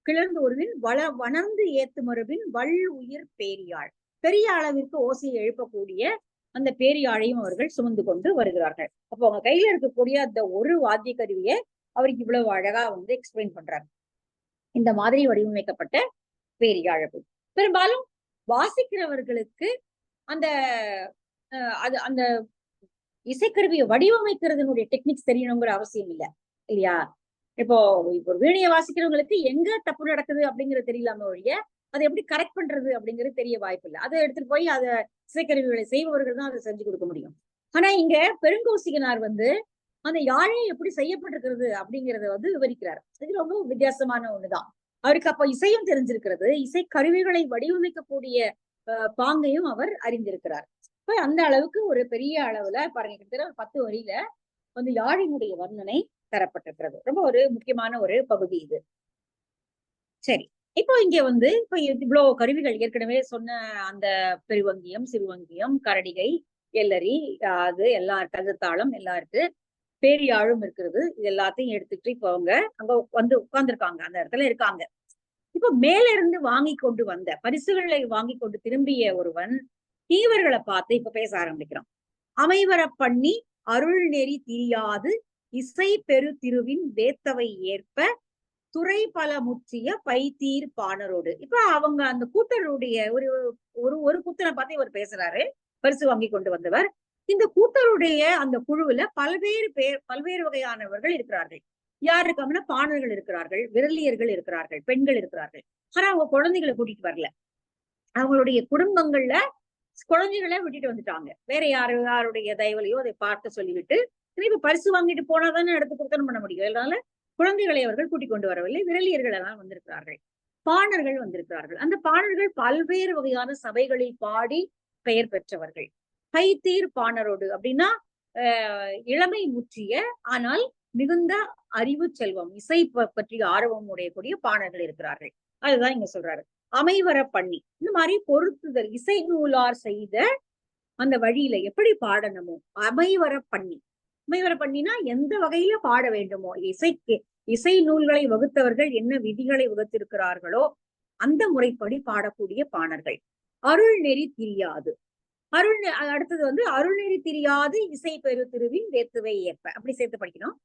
[SPEAKER 1] கிளர்ந்து ஒருவின் வளர்ந்து ஏத்து மறுவின் வள் உயிர் பேரியாழ், பெரிய அளவிற்கு ஓசையை எழுப்பக்கூடிய அந்த பேரியாழையும் அவர்கள் சுமந்து கொண்டு வருகிறார்கள். அப்போ அவங்க கையில இருக்கக்கூடிய அந்த ஒரு வாத்திய கருவியை அவருக்கு இவ்வளவு அழகா எக்ஸ்பிளைன் பண்றாரு. இந்த மாதிரி வடிவமைக்கப்பட்ட பேரியாழ் பெரும்பாலும் வாசிக்கிறவர்களுக்கு அந்த அது அந்த இசைக்கருவியை வடிவமைக்கிறதுனுடைய டெக்னிக்ஸ் தெரியணுங்கிற அவசியம் இல்லை இல்லையா? இப்போ வீணையை வாசிக்கிறவங்களுக்கு எங்க தப்பு நடக்குது அப்படிங்கிறது தெரியலாம ஒழிய அதை எப்படி கரெக்ட் பண்றது அப்படிங்கிறது தெரிய வாய்ப்பு இல்லை. அதை எடுத்துட்டு போய் அதை இசைக்கருவிகளை செய்பவர்கள் தான் அதை செஞ்சு கொடுக்க முடியும். ஆனா இங்க பெருங்கௌசிகனார் அந்த யாழை எப்படி செய்யப்பட்டிருக்கிறது அப்படிங்கறத விவரிக்கிறார். இது ரொம்ப வித்தியாசமான ஒண்ணுதான். அவருக்கு அப்ப இசையும் தெரிஞ்சிருக்கிறது, இசை கருவிகளை வடிவமைக்கக்கூடிய பாங்கையும் அவர் அறிந்திருக்கிறார். இப்ப அந்த அளவுக்கு ஒரு பெரிய அளவுல பாருங்க, கிட்டத்தட்ட 10 வரியில யாழினுடைய வர்ணனை தரப்பட்டிருக்கிறது. ரொம்ப ஒரு முக்கியமான ஒரு பகுதி இது. சரி, இப்போ இங்க இப்ப இவ்வளவு கருவிகள் ஏற்கனவே சொன்ன அந்த பெருவங்கியம், சிறுவங்கியம், கரடிகை, எல்லரி, அது எல்லாம் இருக்கு, கழுத்தாளம் எல்லாம் இருக்கு, பேரியாழும் இருக்கிறது. இது எல்லாத்தையும் எடுத்துட்டு இப்ப அவங்க அங்க உட்கார்ந்துருக்காங்க, அந்த இடத்துல இருக்காங்க. இப்ப மேல இருந்து வாங்கி கொண்டு வந்த பரிசுகளை வாங்கி கொண்டு திரும்பிய ஒருவன் தீவர்களை பார்த்து இப்ப பேச ஆரம்பிக்கிறான். அமைவர பண்ணி அருள் நெறி திரியாது இசை பெரு திருவின் வேத்தவை ஏற்ப துறை பல முற்றிய பைத்தீர் பாணரோடு. இப்ப அவங்க அந்த கூத்தருடைய ஒரு கூத்தனை பார்த்து இவர் பேசுறாரு, பரிசு வாங்கி கொண்டு வந்தவர். இந்த கூத்தருடைய அந்த குழுவுல பல்வேறு வகையானவர்கள் இருக்கிறார்கள். யார் இருக்காங்கன்னா, பாணர்கள் இருக்கிறார்கள், விரலியர்கள் இருக்கிறார்கள், பெண்கள் இருக்கிறார்கள். ஆனா அவங்க குழந்தைகளை கூட்டிட்டு வரல. அவங்களுடைய குடும்பங்கள்ல குழந்தைகளை விட்டுட்டு வந்துட்டாங்க. வேற யாருடைய தயவுலையோ அதை பார்க்க சொல்லிவிட்டு, இப்ப பரிசு வாங்கிட்டு போனாதானே எடுத்து குத்தனம் பண்ண முடியும். அதனால குழந்தைகளை அவர்கள் கூட்டிக் கொண்டு வரவில்லை. விரலியர்கள் எல்லாம் வந்திருக்கிறார்கள், பாணர்கள் வந்திருக்கிறார்கள். அந்த பாணர்கள் பல்வேறு வகையான சபைகளில் பாடி பெயர் பெற்றவர்கள். பைத்தீர் பாணரோடு அப்படின்னா இளமை முற்றிய ஆனால் மிகுந்த அறிவு செல்வம், இசை பற்றிய ஆர்வம் உடையக்கூடிய பாணர்கள் இருக்கிறார்கள். அதுதான் இங்க சொல்றாரு. அமைவர பண்ணி, இந்த மாதிரி பொருத்துதல், இசை நூலார் செய்த அந்த வழியில எப்படி பாடணுமோ அமைவர பண்ணி. அமைவர பண்ணினா எந்த வகையில பாட வேண்டுமோ, இசை நூல்களை வகுத்தவர்கள் என்ன விதிகளை வகுத்திருக்கிறார்களோ அந்த முறைப்படி பாடக்கூடிய பாணர்கள். அருள் நெறி திரியாது, அடுத்தது அருள் நெறி திரியாது இசை பெரு திருவின் வேத்துவை ஏற்ப, அப்படி சேர்த்து படிக்கணும்.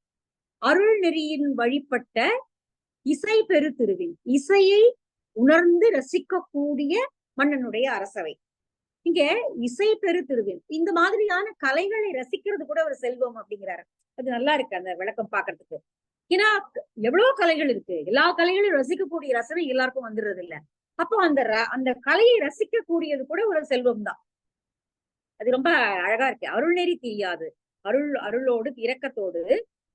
[SPEAKER 1] அருள் நெறியின் வழிபட்ட இசை பெரு திருவின், இசையை உணர்ந்து ரசிக்கக்கூடிய மன்னனுடைய அரசவை. இங்க இசை பெரு திருவின், இந்த மாதிரியான கலைகளை ரசிக்கிறது கூட ஒரு செல்வம் அப்படிங்கிறாரு. அது நல்லா இருக்கு அந்த விளக்கம் பாக்குறதுக்கு. ஏன்னா எவ்வளவு கலைகள் இருக்கு, எல்லா கலைகளையும் ரசிக்கக்கூடிய ரசனை எல்லாருக்கும் வந்துடுறது இல்ல. அப்போ அந்த கலையை ரசிக்கக்கூடியது கூட ஒரு செல்வம் தான். அது ரொம்ப அழகா இருக்கு. அருள் நெறி தெரியாது, அருளோடு இரக்கத்தோடு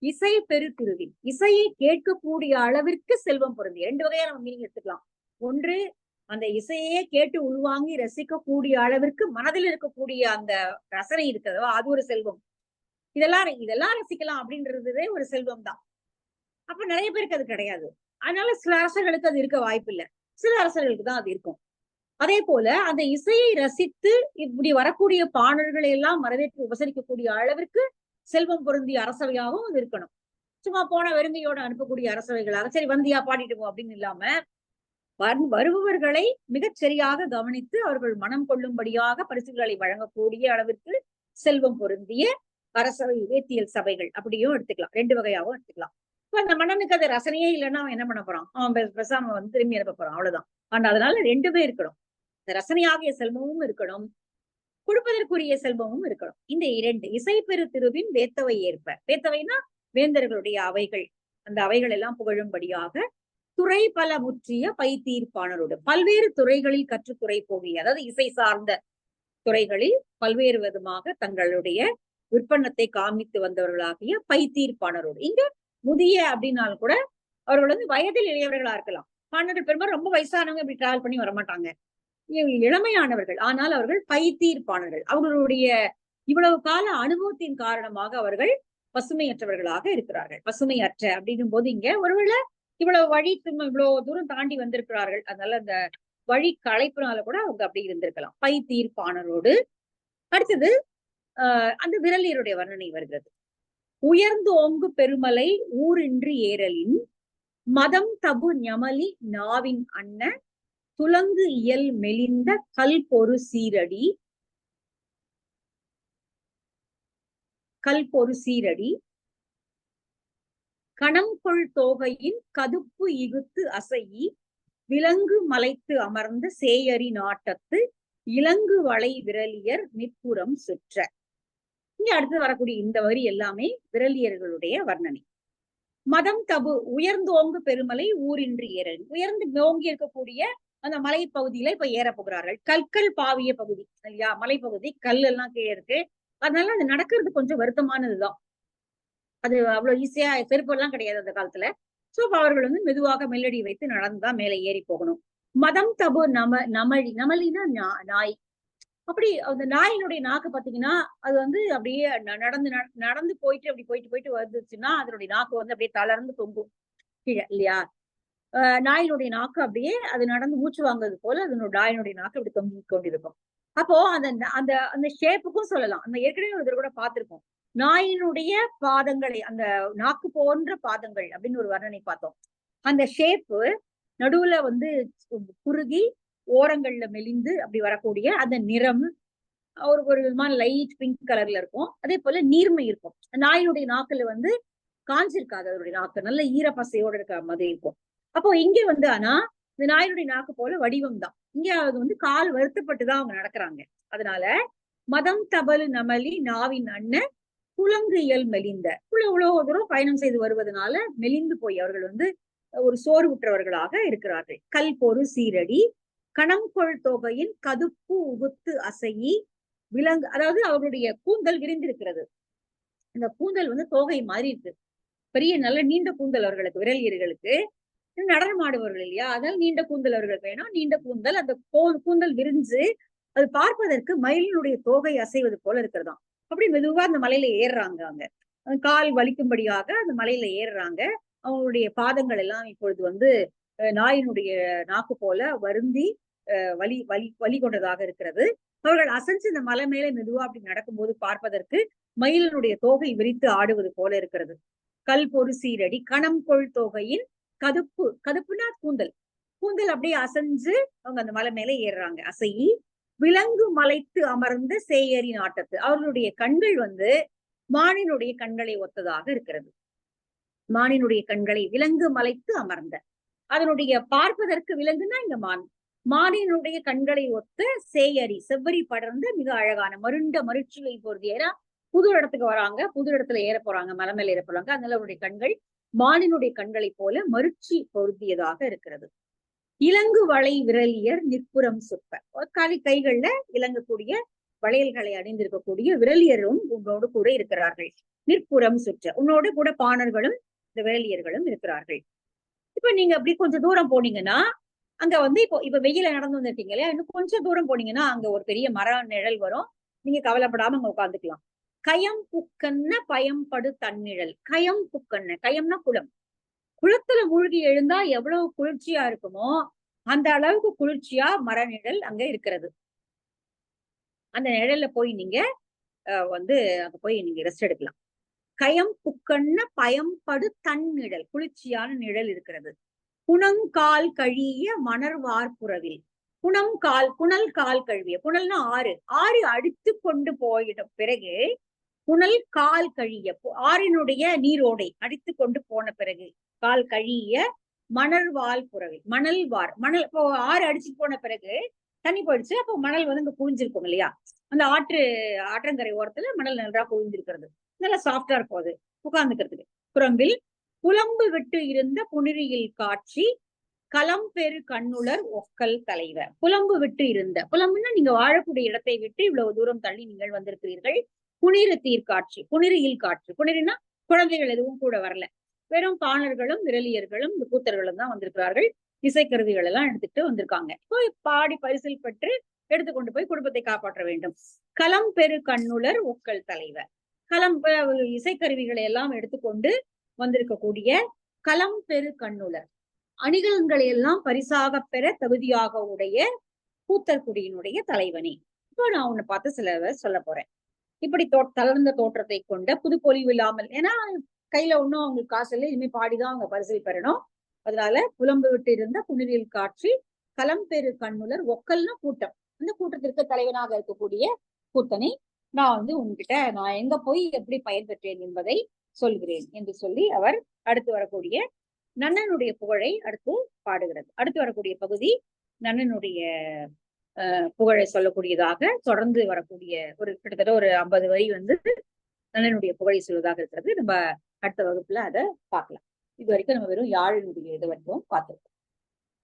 [SPEAKER 1] இசை பெரு திருவின், இசையை கேட்கக்கூடிய அளவிற்கு செல்வம் பொருந்தி. 2 வகையா நம்ம மீனிங் எடுத்துக்கலாம். ஒன்று, அந்த இசையே கேட்டு உள்வாங்கி ரசிக்கக்கூடிய அளவிற்கு மனதில் இருக்கக்கூடிய அந்த ரசனை இருக்கிறதோ அது ஒரு செல்வம். இதெல்லாம் ரசிக்கலாம் அப்படின்றதே ஒரு செல்வம் தான். அப்ப நிறைய பேருக்கு அது கிடையாது. அதனால சில அரசர்களுக்கு அது இருக்க வாய்ப்பு இல்லை, சில அரசர்களுக்கு தான் அது இருக்கும். அதே போல அந்த இசையை ரசித்து இப்படி வரக்கூடிய பாடல்களை எல்லாம் வரவேற்று உபசரிக்கக்கூடிய அளவிற்கு செல்வம் பொருந்திய அரசவையாகவும் அது இருக்கணும். சும்மா போன வெறுங்கையோட அனுப்பக்கூடிய அரசவைகளாக சரி வந்தியா பாடிட்டு போ அப்படின்னு இல்லாம வருபவர்களை மிகச் சரியாக கவனித்து அவர்கள் மனம் கொள்ளும்படியாக பரிசுகளை வழங்கக்கூடிய அளவிற்கு செல்வம் பொருந்திய அரசவை வேத்தியல் சபைகள் அப்படியும் எடுத்துக்கலாம். 2 வகையாகவும் எடுத்துக்கலாம். இப்ப அந்த மன்னனுக்கு அது ரசனையே இல்லைன்னா அவன் என்ன பண்ண போறான், அவன் பேசாம திரும்பி அனுப்ப போறான், அவ்வளவுதான். ஆனா அதனால 2மே இருக்கணும். இந்த ரசனையாகிய செல்வமும் இருக்கணும், கொடுப்பதற்குரிய செல்வமும் இருக்கணும். இந்த 2 இசை பெரு திருவின் வேத்தவை ஏற்ப, வேத்தவைனா வேந்தர்களுடைய அவைகள், அந்த அவைகள் எல்லாம் புகழும்படியாக துறை பல முற்றிய பைத்தீர்ப்பானரோடு பல்வேறு துறைகளில் கற்றுத்துறை போகிய, அதாவது இசை சார்ந்த துறைகளில் பல்வேறு விதமாக தங்களுடைய விற்பனத்தை காமித்து வந்தவர்களாகிய பைத்தீர்ப்பானரோடு. இங்க முதிய அப்படின்னாலும் கூட அவர்கள் வயதில் இளையவர்களா இருக்கலாம். பாணர்கள் பெரும்பாலும் ரொம்ப வயசானவங்க இப்படி டிராவல் பண்ணி வரமாட்டாங்க, இளமையானவர்கள். ஆனால் அவர்கள் பைத்தீர்ப்பானர்கள். அவர்களுடைய இவ்வளவு கால அனுபவத்தின் காரணமாக அவர்கள் பசுமையற்றவர்களாக இருக்கிறார்கள். பசுமையற்ற அப்படின்னும் போது இங்க ஒருவேளை இவ்வளவு வழி இவ்வளவு தூரம் தாண்டி வந்திருக்கிறார்கள், அதனால அந்த வழி களைப்புனால கூட அவங்க அப்படி இருந்திருக்கலாம். பைத்தீர்ப்பானரோடு. அடுத்தது அந்த விரலியருடைய வர்ணனை வருகிறது. உயர்ந்து ஓங்கு பெருமலை ஊரின்றி ஏறலின் மதம் தபு ஞமலி நாவின் அன்ன துலங்கு இயல் மெலிந்த கல் பொறு சீரடி கணம்கொள் தோகையின் கதுப்பு இகுத்து அசையி விலங்கு மலைத்து அமர்ந்த சேயரி நாட்டத்து இலங்கு வளை விரலியர் நிற்புறம் சுற்ற. இங்க அடுத்து வரக்கூடிய இந்த வரி எல்லாமே விரலியர்களுடைய வர்ணனை. மதம் தபு உயர்ந்தோங்கு பெருமலை ஊரின்றி ஏறல். உயர்ந்து ஓங்கி இருக்கக்கூடிய அந்த மலை பகுதியில இப்ப ஏற போகிறார்கள். கற்கள் பாவிய பகுதி இல்லையா, மலைப்பகுதி, கல் எல்லாம் கீழே இருக்கு. அதனால அது நடக்கிறது கொஞ்சம் வருத்தமானதுதான். அது அவ்வளவு ஈஸியா செருப்பு எல்லாம் கிடையாது அந்த காலத்துல. சோ அவர்கள் வந்து மெதுவாக மெல்லடி வைத்து நடந்துதான் மேலே ஏறி போகணும். மதம் தபு நமலினா நாய். அப்படி அந்த நாயினுடைய நாக்கு பாத்தீங்கன்னா அது வந்து அப்படியே நடந்து போயிட்டு அப்படி போயிட்டு வந்துச்சுன்னா அதனுடைய நாக்கு வந்து அப்படியே தளர்ந்து தொங்கும் கீழே இல்லையா. நாயினுடைய நாக்கு அப்படியே அது நடந்து மூச்சு வாங்குறது போல நாயினுடைய நாக்கு அப்படி தொங்கி கொண்டிருக்கும். அப்போ அந்த அந்த அந்த ஷேப்புக்கும் சொல்லலாம். அந்த ஏற்கனவே ஒரு கூட பார்த்திருக்கோம். நாயினுடைய பாதங்களை, அந்த நாக்கு போன்ற பாதங்கள் அப்படின்னு ஒரு வர்ணனை பார்த்தோம். அந்த ஷேப்பு நடுவுல வந்து குறுகி ஓரங்கள்ல மெலிந்து அப்படி வரக்கூடிய அந்த நிறம் ஒரு விதமான லைட் பிங்க் கலர்ல இருக்கும். அதே போல நீர்மை இருக்கும். நாயினுடைய நாக்குல வந்து காஞ்சிருக்காது, அதனுடைய நாக்கு நல்ல ஈரப்பசையோட இருக்க மாதிரி இருக்கும். அப்போ இங்க வந்து ஆனா இந்த நாயினுடைய நாக்கு போல வடிவம் தான். இங்க அது வந்து கால் வருத்தப்பட்டுதான் அவங்க நடக்கிறாங்க. அதனால மதம் தபல் நமலி நாவின் அண்ண குலங்கு இயல் மெலிந்த. இவ்வளவு தூரம் பயணம் செய்து வருவதனால மெலிந்து போய் அவர்கள் வந்து ஒரு சோர்வுற்றவர்களாக இருக்கிறார்கள். கல் பொறு சீரடி கணம்கொள் தொகையின் கதுப்பு உகுத்து அசையி விலங்கு, அதாவது அவருடைய கூந்தல் விரிந்திருக்கிறது. இந்த கூந்தல் வந்து தோகை மாதிரி இருக்கு. பெரிய நல்ல நீண்ட கூந்தல் அவர்களுக்கு, விரலியர்களுக்கு. நடனம் ஆடுபவர்கள் இல்லையா, அதனால நீண்ட கூந்தல் அவர்களுக்கு வேணும். நீண்ட கூந்தல், அந்த கூந்தல் விரிஞ்சு அது பார்ப்பதற்கு மயிலினுடைய தோகை அசைவது போல இருக்கிறதாம். அப்படி மெதுவா அந்த மலையில ஏறுறாங்க. அங்க கால் வலிக்கும்படியாக அந்த மலையில ஏறுறாங்க. அவங்களுடைய பாதங்கள் எல்லாம் இப்பொழுது வந்து நாயினுடைய நாக்கு போல வருந்தி வலி வலி வலி கொண்டதாக இருக்கிறது. அவர்கள் அசைஞ்சு இந்த மலை மேலே மெதுவா அப்படி நடக்கும்போது பார்ப்பதற்கு மயிலினுடைய தோகை விரித்து ஆடுவது போல இருக்கிறது. கல் பொறு சீரடி கணம்கொள் தோகையின் கதுப்புனா கூந்தல் அப்படியே அசைஞ்சு அவங்க அந்த மலை மேல ஏறுறாங்க. அசையி விலங்கு மலைத்து அமர்ந்த சேயரி நாட்டத்து. அவர்களுடைய கண்கள் வந்து மானினுடைய கண்களை ஒத்ததாக இருக்கிறது. மானினுடைய கண்களை விலங்கு மலைத்து அமர்ந்த, அதனுடைய பார்ப்பதற்கு விலங்குன்னா இங்க மானினுடைய கண்களை ஒத்த சேயரி செவ்வரி படர்ந்து மிக அழகான மருண்ட மருட்சியை பொருதி. ஏன்னா புது இடத்துக்கு வராங்க, புது இடத்துல ஏற போறாங்க, மலை மேல ஏற போறாங்க. அதனால அவருடைய கண்கள் மானினுடைய கண்களை போல மருட்சி பொருந்தியதாக இருக்கிறது. இலங்கு வளை விரலியர் நிற்புறம் சுற்ப. கைகள்ல இலங்கக்கூடிய வளையல்களை அணிந்திருக்கக்கூடிய விரலியரும் உன்னோடு கூட இருக்கிறார்கள். நிற்புறம் சுற்ற, உன்னோடு கூட பாணர்களும் இந்த விரலியர்களும் இருக்கிறார்கள். இப்ப நீங்க அப்படி கொஞ்சம் தூரம் போனீங்கன்னா அங்க வந்து இப்ப வெயில நடந்து வந்துட்டீங்க இல்லையா, இன்னும் கொஞ்சம் தூரம் போனீங்கன்னா அங்க ஒரு பெரிய மர நிழல் வரும். நீங்க கவலைப்படாம அங்க உட்காந்துக்கலாம். கயம் புக்கன்ன பயம்படு தன்னிழல். கயம் புக்கன்ன, கயம்னா குளம். குளத்துல மூழ்கி எழுந்தா எவ்வளவு குளிர்ச்சியா இருக்குமோ அந்த அளவுக்கு குளிர்ச்சியா மர நிழல் அங்க இருக்கிறது. அந்த நிழல்ல போய் நீங்க வந்து அங்க போய் நீங்க ரெஸ்ட் எடுக்கலாம். கயம் புக்கன்ன பயம்படு தன்னிழல், குளிர்ச்சியான நிழல் இருக்கிறது. புனங்கால் கழிய மணர்வார்புறவில். புனல் கால் கழுவிய, புனல்னா ஆறு அடித்து கொண்டு போயிடும் பிறகு புனல் கால் கழிய, ஆறினுடைய நீரோடை அடித்து கொண்டு போன பிறகு கால் கழிய மணர்வால் புறவில். மணல் இப்போ ஆறு அடிச்சுட்டு போன பிறகு தண்ணி போயிடுச்சு. அப்போ மணல் வந்து இங்க குவிஞ்சிருக்கும் இல்லையா, அந்த ஆற்றங்கரை ஓரத்துல மணல் நல்லா குவிஞ்சிருக்கிறது. நல்லா சாஃப்டா இருக்கும் அது உட்கார்ந்துக்கிறதுக்கு. புறம்பில் புலம்பு விட்டு இருந்த புனிரியில் காட்சி களம்பெரு கண்ணுலர் ஒக்கல் தலைவர். புலம்பு விட்டு இருந்த, புலம்புன்னா நீங்க வாழக்கூடிய இடத்தை விட்டு இவ்வளவு தூரம் தள்ளி நீங்கள் வந்திருக்கிறீர்கள். புனிறு தீர்காட்சி, புனிரியில் காட்சி. புனிரினா குழந்தைகள் எதுவும் கூட வரல, வெறும் பாணர்களும் விரலியர்களும் இந்த கூத்தர்களும் தான் வந்திருக்கிறார்கள். இசைக்கருவிகள் எல்லாம் எடுத்துட்டு வந்திருக்காங்க. இப்போ பாடி பரிசில் பெற்று எடுத்துக்கொண்டு போய் குடும்பத்தை காப்பாற்ற வேண்டும். களம்பெரு கண்ணுலர் ஒக்கல் தலைவர். இசைக்கருவிகளை எல்லாம் எடுத்துக்கொண்டு வந்திருக்கக்கூடிய களம்பெரு கண்ணுலர், அணிகலன்களை எல்லாம் பரிசாக பெற தகுதியாக உடைய கூத்தர் குடியினுடைய தலைவனே. இப்போ நான் உன்னை பார்த்து சில சொல்ல போறேன். இப்படி தளர்ந்த தோற்றத்தை கொண்ட புது பொலிவு இல்லாமல், ஏன்னா கையில ஒண்ணும் அவங்களுக்கு காசு இல்லை, இனிமே பாடிதான் அவங்க பரிசை பெறணும். அதனால புலம்பு விட்டு இருந்த புனிதில் காட்சி களம்பெரு கண்ணுலர் ஒக்கல்னு கூட்டம். அந்த கூட்டத்திற்கு தலைவனாக இருக்கக்கூடிய கூத்தனை நான் உங்ககிட்ட நான் எங்க போய் எப்படி பயன் பெற்றேன் என்பதை சொல்கிறேன் என்று சொல்லி அவர் அடுத்து வரக்கூடிய நன்னனுடைய புகழை அடுத்து பாடுகிறது. அடுத்து வரக்கூடிய பகுதி நன்னனுடைய புகழை சொல்லக்கூடியதாக தொடர்ந்து வரக்கூடிய ஒரு கிட்டத்தட்ட ஒரு 50 வரி நன்னனுடைய புகழை சொல்வதாக இருக்கிறது. நம்ம அடுத்த வகுப்புல அதை பார்க்கலாம். இது வரைக்கும் நம்ம வெறும் யாழினுடைய இது வரைக்கும் பார்த்திருக்கோம்.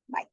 [SPEAKER 1] பாய்.